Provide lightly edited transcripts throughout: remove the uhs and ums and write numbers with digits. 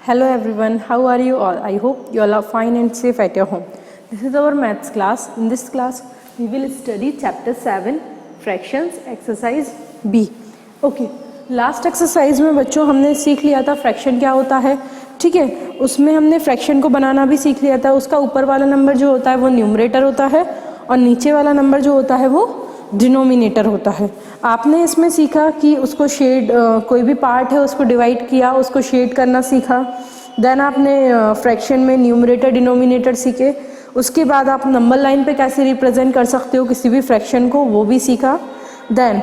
Hello everyone, how are you all? I hope you all are fine and safe at your home. This is our maths class. In this class, we will study chapter 7, fractions, exercise B. Okay, last exercise में बच्चों हमने सीख लिया था fraction क्या होता है, ठीक है। उसमें हमने फ्रैक्शन को बनाना भी सीख लिया था। उसका ऊपर वाला नंबर जो होता है वो न्यूमरेटर होता है और नीचे वाला नंबर जो होता है वो डिनोमिनेटर होता है। आपने इसमें सीखा कि उसको शेड, कोई भी पार्ट है उसको डिवाइड किया, उसको शेड करना सीखा। देन आपने फ्रैक्शन में न्यूमरेटर डिनोमिनेटर सीखे। उसके बाद आप नंबर लाइन पे कैसे रिप्रेजेंट कर सकते हो किसी भी फ्रैक्शन को, वो भी सीखा। देन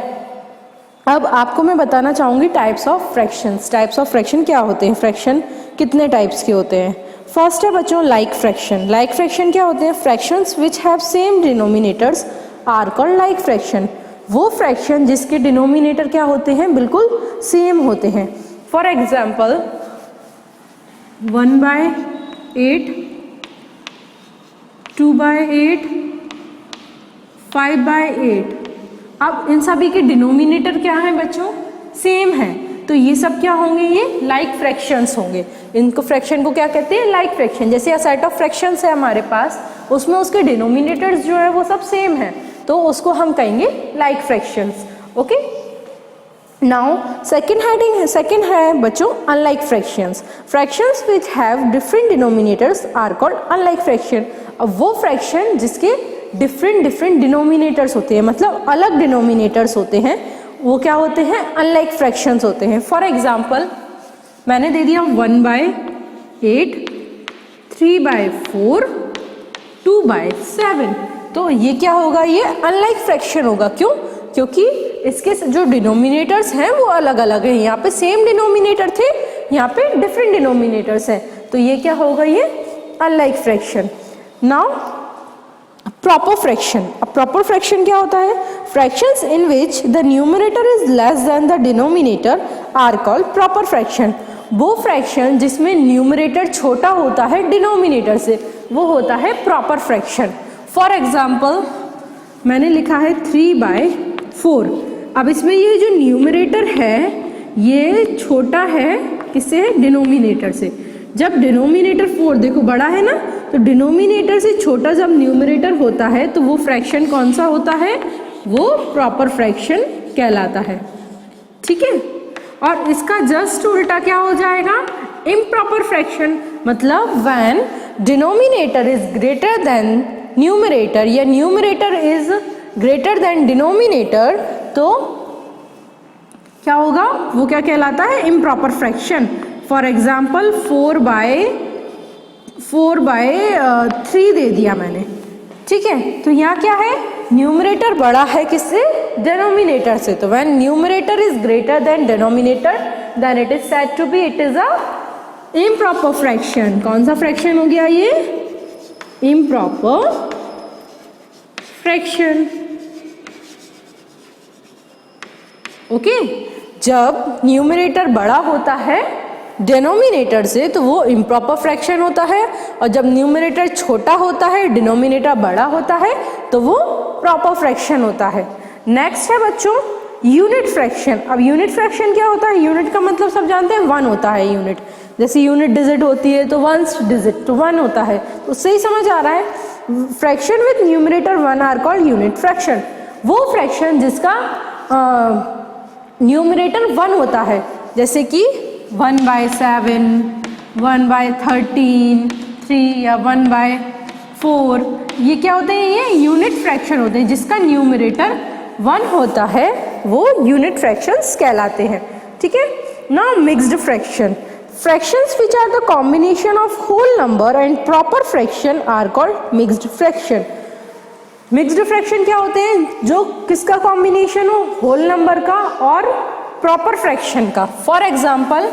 अब आपको मैं बताना चाहूँगी types of fractions. Types of fraction क्या होते हैं, फ्रैक्शन कितने टाइप्स के होते हैं। फर्स्ट है बच्चों लाइक फ्रैक्शन। लाइक फ्रैक्शन क्या होते हैं, fractions which have same denominators are called like fraction. वो फ्रैक्शन जिसके डिनोमिनेटर क्या होते हैं, बिल्कुल सेम होते हैं। For example 1/8, 2/8, 5/8। अब इन सभी के डिनोमिनेटर क्या है बच्चों, सेम है, तो ये सब क्या होंगे, ये लाइक फ्रैक्शंस होंगे। इनको फ्रैक्शन को क्या कहते हैं, लाइक फ्रैक्शन। जैसे अ सेट ऑफ फ्रैक्शंस है हमारे पास, उसमें उसके डिनोमिनेटर्स जो है वो सब सेम है, तो उसको हम कहेंगे like fractions. Okay, now second है बच्चों unlike fractions. Fractions which have different denominators are called unlike fraction. अब वो फ्रैक्शन जिसके डिफरेंट डिनोमिनेटर्स होते हैं, मतलब अलग डिनोमिनेटर्स होते हैं, वो क्या होते हैं, अनलाइक फ्रैक्शंस होते हैं। फॉर एग्जाम्पल मैंने दे दिया 1/8, 3/4, 2/7, तो ये क्या होगा, ये अनलाइक फ्रैक्शन होगा। क्यों, क्योंकि इसके जो डिनोमिनेटर्स हैं वो अलग अलग हैं। यहाँ पे सेम डिनोमिनेटर थे, यहाँ पे डिफरेंट डिनोमिनेटर्स हैं, तो ये क्या होगा, ये unlike fraction. Now proper fraction. अब प्रॉपर फ्रैक्शन क्या होता है, fractions in which the numerator is less than the denominator are called proper fraction. वो फ्रैक्शन जिसमें न्यूमरेटर छोटा होता है डिनोमिनेटर से, वो होता है प्रॉपर फ्रैक्शन। फॉर एग्जाम्पल मैंने लिखा है 3/4। अब इसमें ये जो न्यूमरेटर है ये छोटा है किससे, डिनोमिनेटर से। जब डिनोमिनेटर 4 देखो बड़ा है ना, तो डिनोमिनेटर से छोटा जब न्यूमरेटर होता है तो वो फ्रैक्शन कौन सा होता है, वो प्रॉपर फ्रैक्शन कहलाता है, ठीक है। और इसका जस्ट उल्टा क्या हो जाएगा, इम्प्रॉपर फ्रैक्शन। मतलब when denominator is greater than numerator या numerator is greater than denominator, तो क्या होगा, वो क्या कहलाता है, इम्प्रॉपर फ्रैक्शन। फॉर एग्जाम्पल 4/3 दे दिया मैंने, ठीक है। तो यहाँ क्या है, न्यूमरेटर बड़ा है किससे, डिनोमिनेटर से। तो when numerator is greater than denominator then it is said to be it is a improper fraction. कौन सा फ्रैक्शन हो गया ये, इम्प्रॉपर फ्रैक्शन। ओके, जब न्यूमरेटर बड़ा होता है डिनोमिनेटर से तो वो इम्प्रॉपर फ्रैक्शन होता है, और जब न्यूमरेटर छोटा होता है डिनोमिनेटर बड़ा होता है तो वो प्रॉपर फ्रैक्शन होता है। नेक्स्ट है बच्चों यूनिट फ्रैक्शन। अब यूनिट फ्रैक्शन क्या होता है, यूनिट का मतलब सब जानते हैं 1 होता है यूनिट। जैसे यूनिट डिजिट होती है तो 1th डिजिट तो 1 होता है, तो उससे ही समझ आ रहा है। Fraction with numerator 1 are called unit fraction. वो फ्रैक्शन जिसका न्यूमरेटर 1 होता है, जैसे कि 1/7, 1/13, 3 या 1/4, ये क्या होते हैं, ये यूनिट फ्रैक्शन होते हैं। जिसका न्यूमरेटर 1 होता है वो यूनिट फ्रैक्शंस कहलाते हैं, ठीक है। Now mixed fraction. Fractions which are the combination of whole number and proper fraction are called mixed fraction. Mixed fraction क्या होते हैं, जो किसका कॉम्बिनेशन हो, होल नंबर का और प्रॉपर फ्रैक्शन का। फॉर एग्जाम्पल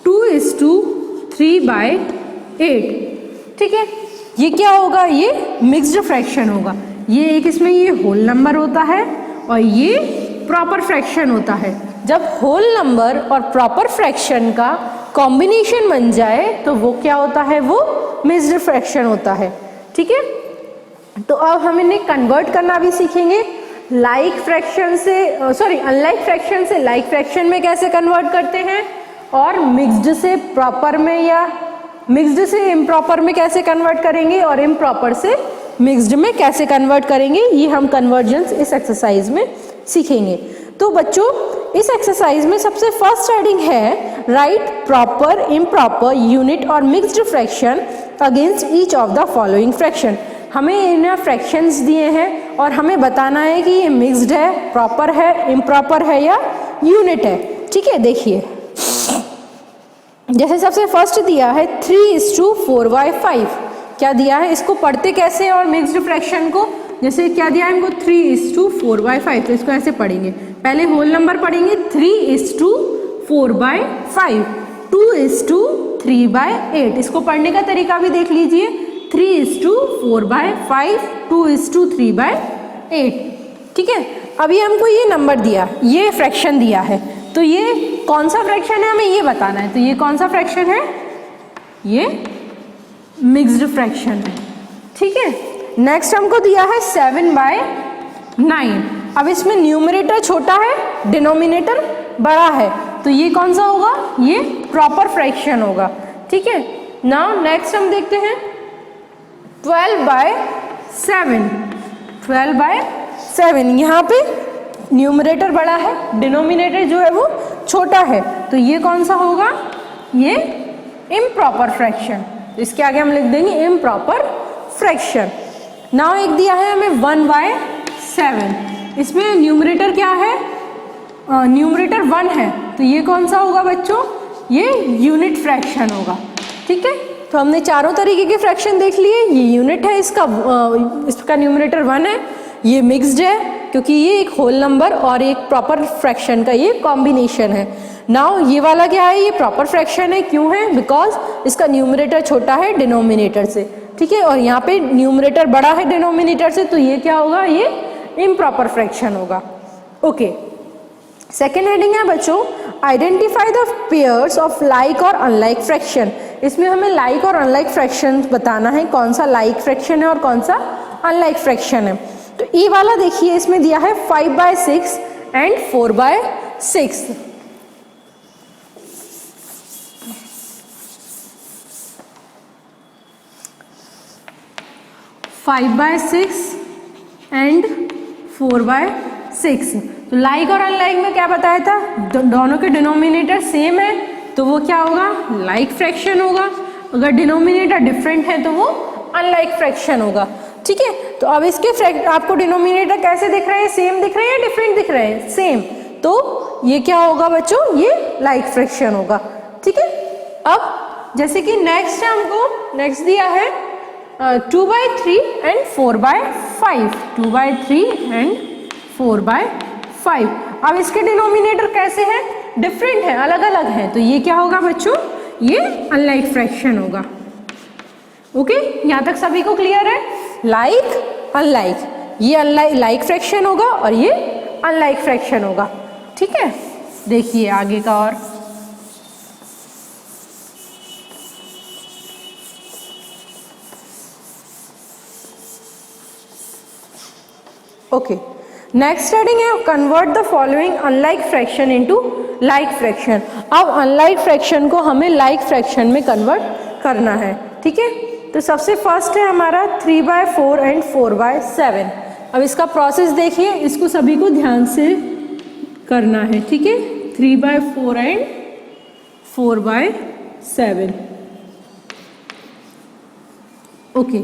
2:3/8, ठीक है। ये क्या होगा, ये मिक्स्ड फ्रैक्शन होगा। ये एक इसमें ये होल नंबर होता है और ये प्रॉपर फ्रैक्शन होता है। जब होल नंबर और प्रॉपर फ्रैक्शन का कॉम्बिनेशन बन जाए तो वो क्या होता है, वो मिक्स्ड फ्रैक्शन होता है, ठीक है। तो अब हम इन्हें कन्वर्ट करना भी सीखेंगे। लाइक फ्रैक्शन से अनलाइक फ्रैक्शन से लाइक फ्रैक्शन में कैसे कन्वर्ट करते हैं, और मिक्स्ड से प्रॉपर में या मिक्स्ड से इम्प्रॉपर में कैसे कन्वर्ट करेंगे और इम्प्रॉपर से मिक्स्ड में कैसे कन्वर्ट करेंगे, ये हम कन्वर्जेंस इस एक्सरसाइज में सीखेंगे। तो बच्चों इस एक्सरसाइज में सबसे फर्स्ट हेडिंग है राइट प्रॉपर, इम्प्रॉपर, यूनिट और mixed fraction against each of the following fraction. हमें इन फ्रैक्शंस दिए हैं और हमें बताना है कि ये मिक्स्ड है, प्रॉपर है, इम्प्रॉपर है या यूनिट है। ठीक है, देखिए जैसे सबसे फर्स्ट दिया है 3:4/5। क्या दिया है, इसको पढ़ते कैसे और मिक्स्ड फ्रैक्शन को, जैसे क्या दिया है इनको 3:4/5, तो इसको ऐसे पढ़ेंगे। पहले होल नंबर पढ़ेंगे 3:4/5, 2:3/8। इसको पढ़ने का तरीका भी देख लीजिए, 3:4/5, 2:3/8। ठीक है, अभी हमको ये नंबर दिया, ये फ्रैक्शन दिया है, तो ये कौन सा फ्रैक्शन है हमें ये बताना है। तो ये कौन सा फ्रैक्शन है, ये मिक्स्ड फ्रैक्शन है। ठीक है, नेक्स्ट हमको दिया है 7/9। अब इसमें न्यूमरेटर छोटा है, डिनोमिनेटर बड़ा है, तो ये कौन सा होगा, ये प्रॉपर फ्रैक्शन होगा। ठीक है, नाउ नेक्स्ट हम देखते हैं 12/7। 12/7, यहाँ पे न्यूमरेटर बड़ा है, डिनोमिनेटर जो है वो छोटा है, तो ये कौन सा होगा, ये इम्प्रॉपर फ्रैक्शन। इसके आगे हम लिख देंगे इम्प्रॉपर फ्रैक्शन। नाउ एक दिया है हमें 1/7। इसमें न्यूमरेटर क्या है, न्यूमरेटर 1 है, तो ये कौन सा होगा बच्चों, ये यूनिट फ्रैक्शन होगा। ठीक है, तो हमने चारों तरीके के फ्रैक्शन देख लिए। ये यूनिट है, इसका न्यूमरेटर 1 है, ये मिक्स्ड है क्योंकि ये एक होल नंबर और एक प्रॉपर फ्रैक्शन का ये कॉम्बिनेशन है। नाउ ये वाला क्या है, ये प्रॉपर फ्रैक्शन है, क्यों है, बिकॉज इसका न्यूमरेटर छोटा है डिनोमिनेटर से। ठीक है, और यहाँ पे न्यूमरेटर बड़ा है डिनोमिनेटर से, तो ये क्या होगा, ये इम्प्रॉपर फ्रैक्शन होगा। ओके, सेकेंड हेडिंग है बच्चों identify the pairs of like और अनलाइक फ्रैक्शन। इसमें हमें लाइक और अनलाइक फ्रैक्शन बताना है, कौन सा लाइक फ्रैक्शन है और कौन सा अनलाइक फ्रैक्शन है। तो ये वाला देखिए, इसमें दिया है 5/6 एंड 4/6। 5/6 एंड 4/6। तो लाइक और अनलाइक में क्या बताया था, दोनों के डिनोमिनेटर सेम है तो वो क्या होगा, लाइक फ्रैक्शन होगा। अगर डिनोमिनेटर डिफरेंट है तो वो अनलाइक फ्रैक्शन होगा। ठीक है, तो अब इसके आपको डिनोमिनेटर कैसे दिख रहे हैं, सेम दिख रहे हैं या डिफरेंट दिख रहे हैं, सेम, तो ये क्या होगा बच्चों, ये लाइक फ्रैक्शन होगा। ठीक है, अब जैसे कि नेक्स्ट हमको नेक्स्ट दिया है 2/3 एंड 4/5। 2/3 एंड 4/5। अब इसके डिनोमिनेटर कैसे हैं, डिफरेंट है, अलग अलग है, तो ये क्या होगा बच्चों, ये अनलाइक फ्रैक्शन होगा। ओके, यहाँ तक सभी को क्लियर है, लाइक अनलाइक, ये अनलाइक लाइक फ्रैक्शन होगा और ये अनलाइक फ्रैक्शन होगा। ठीक है, देखिए आगे का और ओके, नेक्स्ट हेडिंग है convert the following unlike fraction into like fraction. अब अनलाइक फ्रैक्शन को हमें लाइक फ्रैक्शन में कन्वर्ट करना है। ठीक है, तो सबसे फर्स्ट है हमारा 3/4 एंड 4/7। अब इसका प्रोसेस देखिए, इसको सभी को ध्यान से करना है। ठीक है, 3/4 एंड 4/7। ओके,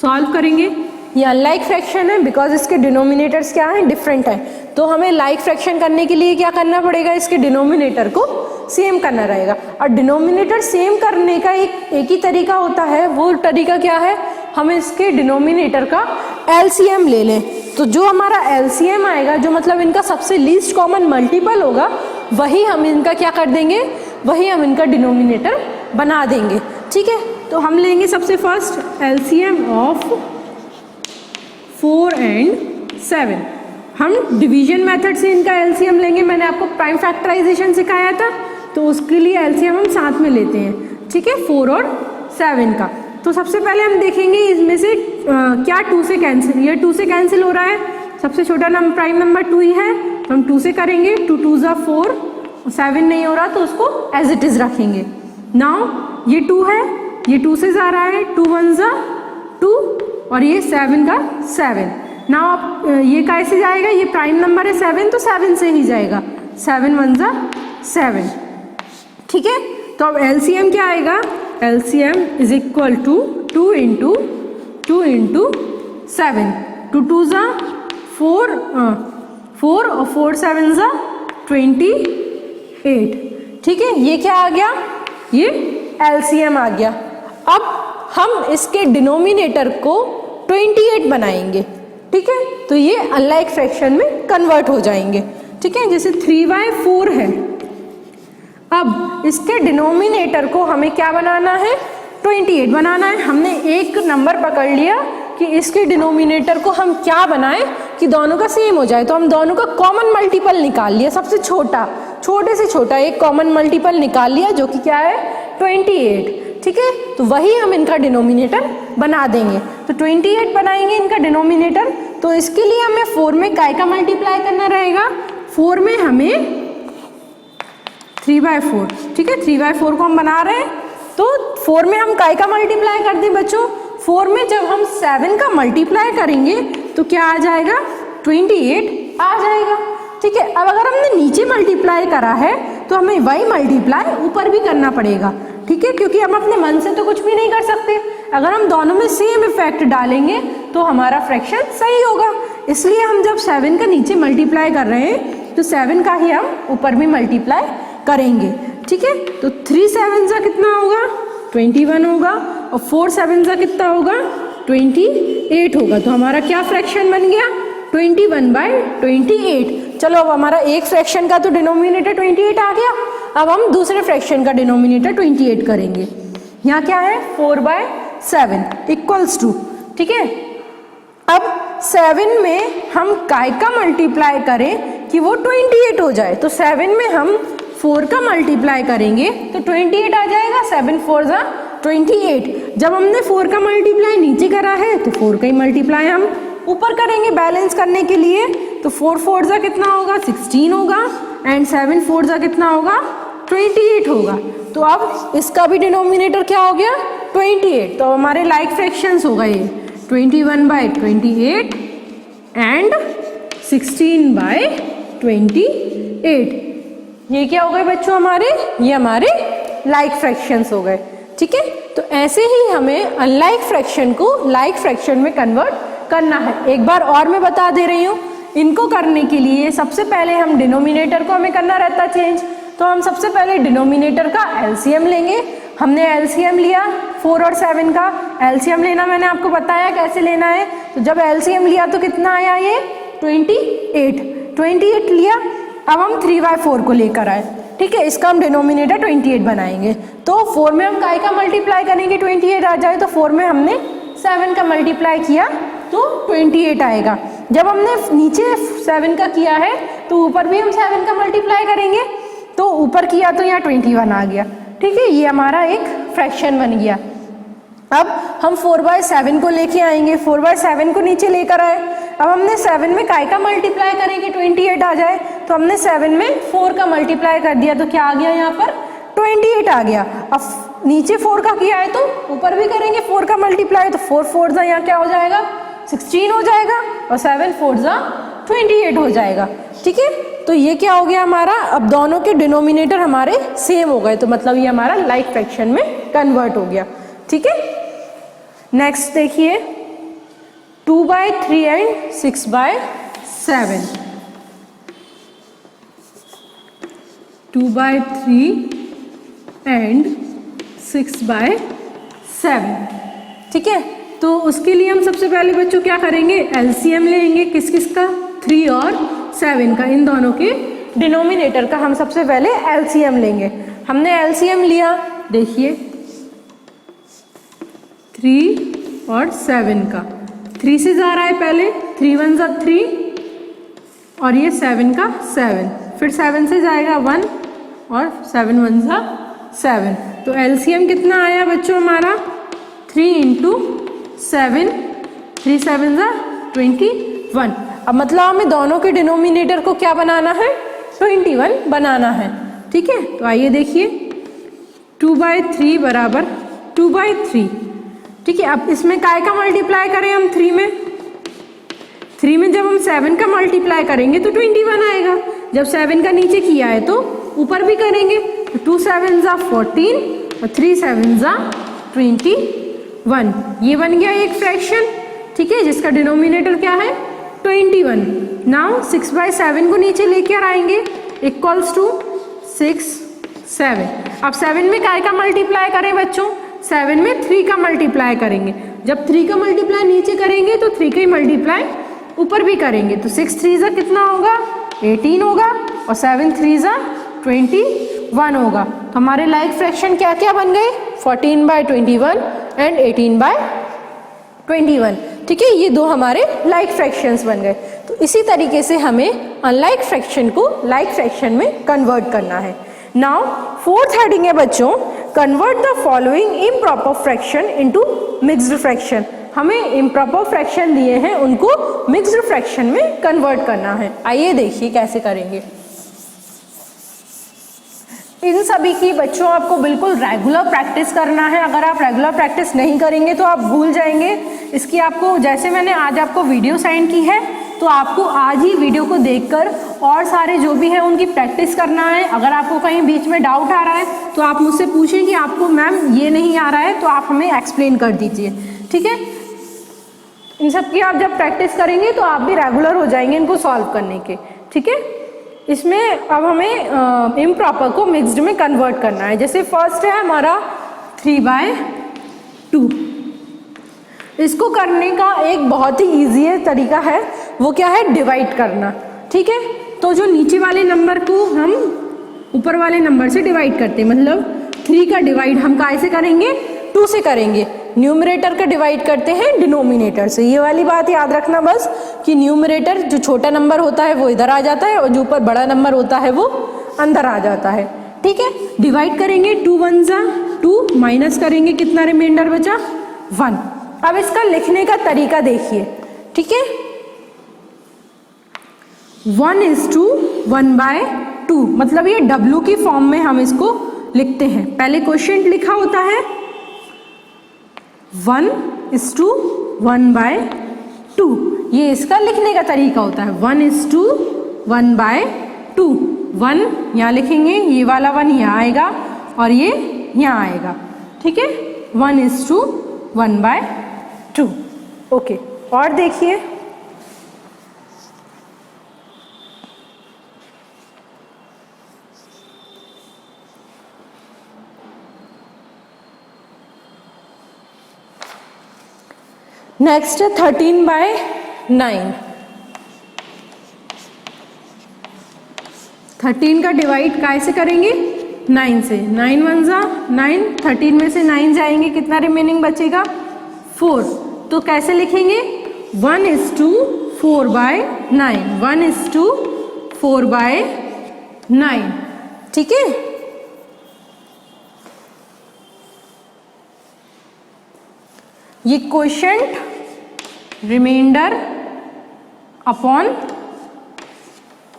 सॉल्व करेंगे। ये अनलाइक फ्रैक्शन है बिकॉज इसके डिनोमिनेटर्स क्या हैं, डिफरेंट हैं, तो हमें लाइक फ्रैक्शन करने के लिए क्या करना पड़ेगा, इसके डिनोमिनेटर को सेम करना रहेगा। और डिनोमिनेटर सेम करने का एक ही तरीका होता है, वो तरीका क्या है, हम इसके डिनोमिनेटर का एलसीएम ले लें। तो जो हमारा एलसीएम आएगा, जो मतलब इनका सबसे लीस्ट कॉमन मल्टीपल होगा, वही हम इनका क्या कर देंगे, वही हम इनका डिनोमिनेटर बना देंगे। ठीक है, तो हम लेंगे सबसे फर्स्ट एलसीएम ऑफ 4 एंड 7। हम डिवीजन मेथड से इनका एलसीएम लेंगे, मैंने आपको प्राइम फैक्टराइजेशन सिखाया था, तो उसके लिए एलसीएम हम साथ में लेते हैं। ठीक है, 4 और 7 का। तो सबसे पहले हम देखेंगे इसमें से क्या 2 से कैंसिल, ये 2 से कैंसिल हो रहा है, सबसे छोटा प्राइम नंबर 2 ही है, तो हम 2 से करेंगे। 2 2 ज़ा 4, 7 नहीं हो रहा तो उसको एज इट इज रखेंगे। नाउ ये 2 है, ये 2 से जा रहा है, 2 1 जा 2 और ये 7 का 7। नाउ आप ये कैसे जाएगा, ये प्राइम नंबर है 7 तो 7 से ही जाएगा, 7 1 जा 7। ठीक है, तो अब एलसीएम क्या आएगा, LCM is equal to 2 into 7, 2 2 जा 4 और 4 7 जा 28। ठीक है, ये क्या आ गया, ये एलसीएम आ गया। अब हम इसके डिनोमिनेटर को 28 बनाएंगे। ठीक है, तो ये अनलाइक फ्रैक्शन में कन्वर्ट हो जाएंगे। ठीक है, जैसे 3/4 है, अब इसके डिनोमिनेटर को हमें क्या बनाना है, 28 बनाना है। हमने एक नंबर पकड़ लिया कि इसके डिनोमिनेटर को हम क्या बनाएं कि दोनों का सेम हो जाए, तो हम दोनों का कॉमन मल्टीपल निकाल लिया, सबसे छोटा, छोटे से छोटा एक कॉमन मल्टीपल निकाल लिया जो कि क्या है 28। ठीक है, तो वही हम इनका डिनोमिनेटर बना देंगे। तो 28 बनाएंगे इनका डिनोमिनेटर, तो इसके लिए हमें 4 में काय का मल्टीप्लाई करना रहेगा, 4 में हमें 3/4। ठीक है, 3/4 को हम बना रहे हैं, तो 4 में हम काय का मल्टीप्लाई कर दें बच्चों, 4 में जब हम 7 का मल्टीप्लाई करेंगे तो क्या आ जाएगा, 28 आ जाएगा। ठीक है, अब अगर हमने नीचे मल्टीप्लाई करा है तो हमें वही मल्टीप्लाई ऊपर भी करना पड़ेगा। ठीक है, क्योंकि हम अपने मन से तो कुछ भी नहीं कर सकते, अगर हम दोनों में सेम इफेक्ट डालेंगे तो हमारा फ्रैक्शन सही होगा। इसलिए हम जब 7 का नीचे मल्टीप्लाई कर रहे हैं तो 7 का ही हम ऊपर भी मल्टीप्लाई करेंगे। ठीक है, तो 3 7 जा कितना होगा, 21 होगा, और 4 7 जा कितना होगा, 28 होगा। तो हमारा क्या फ्रैक्शन बन गया, 21/28। चलो, अब हमारा एक फ्रैक्शन का तो डिनोमिनेटर 28 आ गया, अब हम दूसरे फ्रैक्शन का डिनोमिनेटर 28 करेंगे। यहाँ क्या है, 4/7 इक्वल्स टू। ठीक है, अब 7 में हम काय का मल्टीप्लाई करें कि वो 28 हो जाए, तो 7 में हम 4 का मल्टीप्लाई करेंगे तो 28 आ जाएगा, 7 4 जा 28। जब हमने 4 का मल्टीप्लाई नीचे करा है तो 4 का ही मल्टीप्लाई हम ऊपर करेंगे बैलेंस करने के लिए। तो 4 4 जा कितना होगा, 16 होगा, एंड 7 4 जा कितना होगा, 28 होगा। तो अब इसका भी डिनोमिनेटर क्या हो गया, 28। तो हमारे लाइक फ्रैक्शंस हो गए 21/28 एंड 16/28। ये क्या हो गए बच्चों हमारे, ये हमारे लाइक फ्रैक्शंस हो गए। ठीक है, तो ऐसे ही हमें अनलाइक फ्रैक्शन को लाइक फ्रैक्शन में कन्वर्ट करना है। एक बार और मैं बता दे रही हूँ, इनको करने के लिए सबसे पहले हम डिनोमिनेटर को हमें करना रहता चेंज, तो हम सबसे पहले डिनोमिनेटर का एलसीएम लेंगे। हमने एलसीएम लिया 4 और 7 का, एलसीएम लेना मैंने आपको बताया कैसे लेना है। तो जब एलसीएम लिया तो कितना आया, ये 28 लिया। अब हम 3/4 को लेकर आए। ठीक है, इसका हम डिनोमिनेटर 28 बनाएंगे। तो 4 में हम काय का मल्टीप्लाई करेंगे, 28 आ जाए, तो 4 में हमने 7 का मल्टीप्लाई किया तो 28 आएगा। जब हमने नीचे 7 का किया है तो ऊपर भी हम 7 का मल्टीप्लाई करेंगे, तो ऊपर किया तो यहाँ 21 आ गया। ठीक है, ये हमारा एक फ्रैक्शन बन गया। अब हम 4/7 को लेके आएंगे, 4/7 को नीचे लेकर आए। अब हमने 7 में काय का मल्टीप्लाई करेंगे 28 आ जाए, तो हमने 7 में 4 का मल्टीप्लाई कर दिया तो क्या आ गया, यहाँ पर 28 आ गया। अब नीचे 4 का किया है तो ऊपर भी करेंगे 4 का मल्टीप्लाई, तो 4 4 जा यहाँ क्या हो जाएगा, 16 हो जाएगा, और 7 4 जा 28 हो जाएगा। ठीक है, तो ये क्या हो गया हमारा, अब दोनों के डिनोमिनेटर हमारे सेम हो गए, तो मतलब ये हमारा लाइक फ्रैक्शन में कन्वर्ट हो गया। ठीक है, नेक्स्ट देखिए 2/3 एंड 6/7। 2/3 एंड 6/7। ठीक है, तो उसके लिए हम सबसे पहले बच्चों क्या करेंगे, एलसीएम लेंगे। किस किस का, 3 और 7 का, इन दोनों के डिनोमिनेटर का हम सबसे पहले एलसीएम लेंगे। हमने एलसीएम लिया, देखिए 3 और 7 का, 3 से जा रहा है पहले, 3 1 जा 3 और ये 7 का 7, फिर 7 से जाएगा 1 और 7 1 जा 7। तो एलसीएम कितना आया बच्चों हमारा, 3 इंटू 7, 3 7 जा 21। अब मतलब हमें दोनों के डिनोमिनेटर को क्या बनाना है, 21 बनाना है। ठीक है, तो आइए देखिए 2/3 बराबर 2/3। ठीक है, अब इसमें काय का मल्टीप्लाई करें हम 3 में, 3 में जब हम 7 का मल्टीप्लाई करेंगे तो 21 आएगा। जब 7 का नीचे किया है तो ऊपर भी करेंगे, तो 2 7 ज़ा 14 और 3 7 ज़ा 21। ये बन गया एक फ्रैक्शन, ठीक है, जिसका डिनोमिनेटर क्या है 21। नाउ 6/7 को नीचे लेकर आएंगे इक्वल्स टू 6 7। अब 7 में काय का मल्टीप्लाई करें बच्चों, 7 में 3 का मल्टीप्लाई करेंगे। जब 3 का मल्टीप्लाई नीचे करेंगे तो 3 का ही मल्टीप्लाई ऊपर भी करेंगे, तो 6 3 ज़ा कितना होगा 18 होगा और 7 3 ज़ा 21 होगा। तो हमारे लाइक फ्रैक्शन क्या क्या बन गए 14/21 एंड 18/21। ठीक है, ये दो हमारे लाइक फ्रैक्शंस बन गए। तो इसी तरीके से हमें अनलाइक फ्रैक्शन को लाइक फ्रैक्शन में कन्वर्ट करना है। नाउ फोर्थ हेडिंग है बच्चों, convert the following improper fraction into mixed fraction. हमें इम्प्रॉपर फ्रैक्शन दिए हैं, उनको मिक्स्ड फ्रैक्शन में कन्वर्ट करना है। आइए देखिए कैसे करेंगे। इन सभी की बच्चों आपको बिल्कुल रेगुलर प्रैक्टिस करना है। अगर आप रेगुलर प्रैक्टिस नहीं करेंगे तो आप भूल जाएंगे। इसकी आपको, जैसे मैंने आज आपको वीडियो सेंड की है, तो आपको आज ही वीडियो को देखकर और सारे जो भी है उनकी प्रैक्टिस करना है। अगर आपको कहीं बीच में डाउट आ रहा है तो आप मुझसे पूछें कि आपको मैम ये नहीं आ रहा है, तो आप हमें एक्सप्लेन कर दीजिए। ठीक है, इन सब की आप जब प्रैक्टिस करेंगे तो आप भी रेगुलर हो जाएंगे इनको सॉल्व करने के। ठीक है, इसमें अब हमें इम्प्रॉपर को मिक्स्ड में कन्वर्ट करना है। जैसे फर्स्ट है हमारा 3/2। इसको करने का एक बहुत ही ईजी तरीका है, वो क्या है डिवाइड करना। ठीक है, तो जो नीचे वाले नंबर को हम ऊपर वाले नंबर से डिवाइड करते हैं, मतलब 3 का डिवाइड हम काय से करेंगे 2 से करेंगे। न्यूमरेटर का डिवाइड करते हैं डिनोमिनेटर से। ये वाली बात याद रखना बस कि न्यूमरेटर जो छोटा नंबर होता है वो इधर आ जाता है और जो ऊपर बड़ा नंबर होता है वो अंदर आ जाता है। ठीक है, डिवाइड करेंगे 2 1 ज़ा 2, माइनस करेंगे कितना रिमाइंडर बचा 1। अब इसका लिखने का तरीका देखिए। ठीक है, 1:1/2, मतलब ये W की फॉर्म में हम इसको लिखते हैं। पहले क्वोशिएंट लिखा होता है 1:1/2, ये इसका लिखने का तरीका होता है 1:1/2। 1 यहाँ लिखेंगे, ये वाला 1 यहाँ आएगा और ये यहाँ आएगा। ठीक है, 1:1/2। ओके, और देखिए नेक्स्ट 13/9। 13 का डिवाइड काय से करेंगे 9 से। 9 1 ज़ा 9, 13 में से 9 जाएंगे, कितना रिमेनिंग बचेगा 4। तो कैसे लिखेंगे 1:4/9, 1:4/9। ठीक है, ये क्वोशिएंट रिमाइंडर अपॉन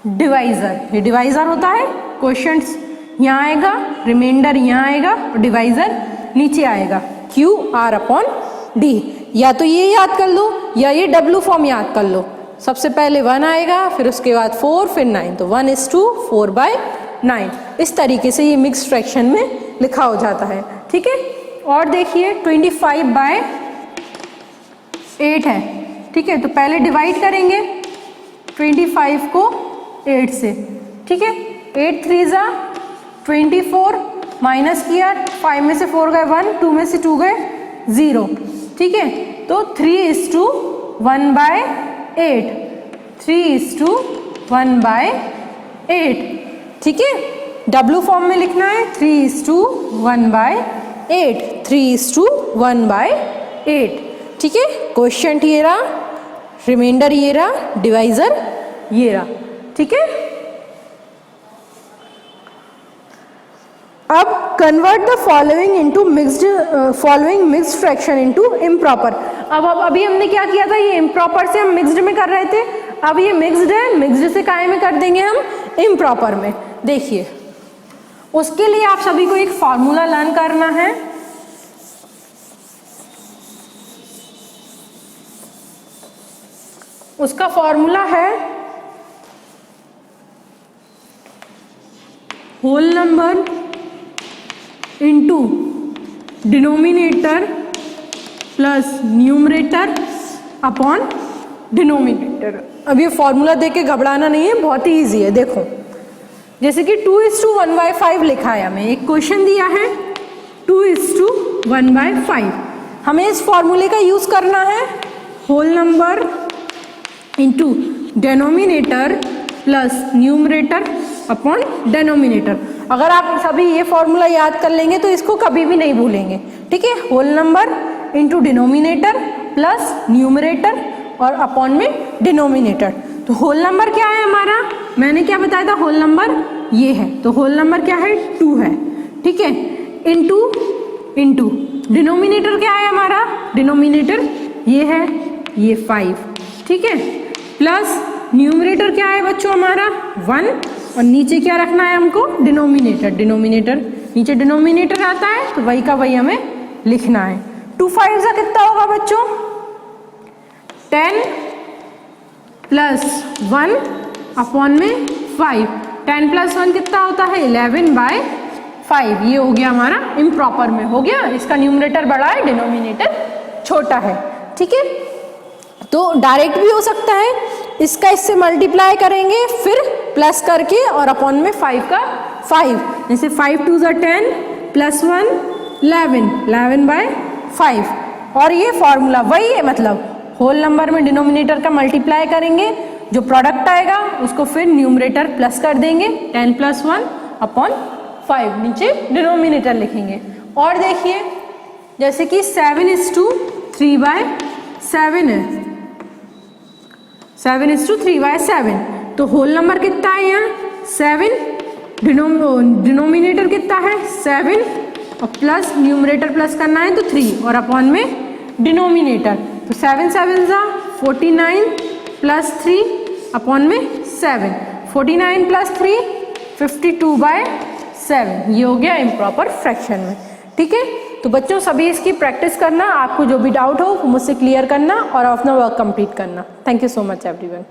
डिवाइजर, ये डिवाइजर होता है। क्वोशिएंट्स यहाँ आएगा, रिमाइंडर यहाँ आएगा और डिवाइजर नीचे आएगा QR/D। या तो ये याद कर लो या ये W फॉर्म याद कर लो। सबसे पहले 1 आएगा, फिर उसके बाद 4, फिर 9, तो 1:4/9। इस तरीके से ये मिक्स्ड फ्रैक्शन में लिखा हो जाता है। ठीक है, और देखिए 25/8 है। ठीक है, तो पहले डिवाइड करेंगे 25 को 8 से। ठीक है, 8 3 ज़ा 24, माइनस किया, 5 में से 4 गए 1, 2 में से 2 गए 0। ठीक है, तो 3:1/8, 3:1/8। ठीक है, W फॉर्म में लिखना है 3:1/8, 3:1/8। ठीक है, क्वोशिएंट ये रहा, रिमाइंडर ये रहा, डिवाइजर ये रहा। ठीक है, अब convert the following into mixed fraction into improper. अब अभी हमने क्या किया था, ये इम्प्रॉपर से हम मिक्स्ड में कर रहे थे, अब ये मिक्स्ड है, मिक्स्ड से काय में कर देंगे हम इम्प्रॉपर में। देखिए उसके लिए आप सभी को एक फॉर्मूला लर्न करना है। उसका फॉर्मूला है whole number into denominator plus numerator upon denominator. अब ये फॉर्मूला देख के घबराना नहीं है, बहुत ही ईजी है। देखो जैसे कि 2:1/5 लिखा है, हमें एक क्वेश्चन दिया है 2:1/5। हमें इस फॉर्मूले का यूज करना है whole number into denominator plus numerator upon denominator. अगर आप सभी ये फॉर्मूला याद कर लेंगे तो इसको कभी भी नहीं भूलेंगे, ठीक है। Whole number into denominator plus numerator और अपॉन में डिनोमिनेटर। तो होल नंबर क्या है हमारा, मैंने क्या बताया था, होल नंबर ये है, तो होल नंबर क्या है 2 है, ठीक है। इंटू डिनोमिनेटर क्या है हमारा, डिनोमिनेटर ये है, ये 5, ठीक है। प्लस न्यूमरेटर क्या है बच्चों हमारा 1, और नीचे क्या रखना है हमको, डिनोमिनेटर नीचे डिनोमिनेटर आता है तो वही का वही हमें लिखना है। 2 5 का कितना होगा बच्चों 10 प्लस 1 अपॉन में 5। 10 प्लस 1 कितना होता है 11/5। ये हो गया हमारा इम्प्रॉपर में, हो गया। इसका न्यूमरेटर बड़ा है, डिनोमिनेटर छोटा है, ठीक है। तो डायरेक्ट भी हो सकता है, इसका इससे मल्टीप्लाई करेंगे फिर प्लस करके और अपॉन में 5 का 5, जैसे 5 2 = 10 प्लस 1 11/5। और ये फॉर्मूला वही है, मतलब होल नंबर में डिनोमिनेटर का मल्टीप्लाई करेंगे, जो प्रोडक्ट आएगा उसको फिर न्यूमरेटर प्लस कर देंगे 10 + 1 अपॉन 5, नीचे डिनोमिनेटर लिखेंगे। और देखिए जैसे कि 7:3/7 है, 7:3/7, तो होल नंबर कितना है यहाँ 7, डिनोमिनेटर कितना है 7 और प्लस न्यूमरेटर प्लस करना है तो 3 और अपॉन में डिनोमिनेटर, तो 7 7 = 49 प्लस 3 अपॉन में 7, 49 + 3 52/7। ये हो गया इम्प्रॉपर फ्रैक्शन में, ठीक है। तो बच्चों सभी इसकी प्रैक्टिस करना, आपको जो भी डाउट हो मुझसे क्लियर करना और अपना वर्क कंप्लीट करना। Thank you so much everyone.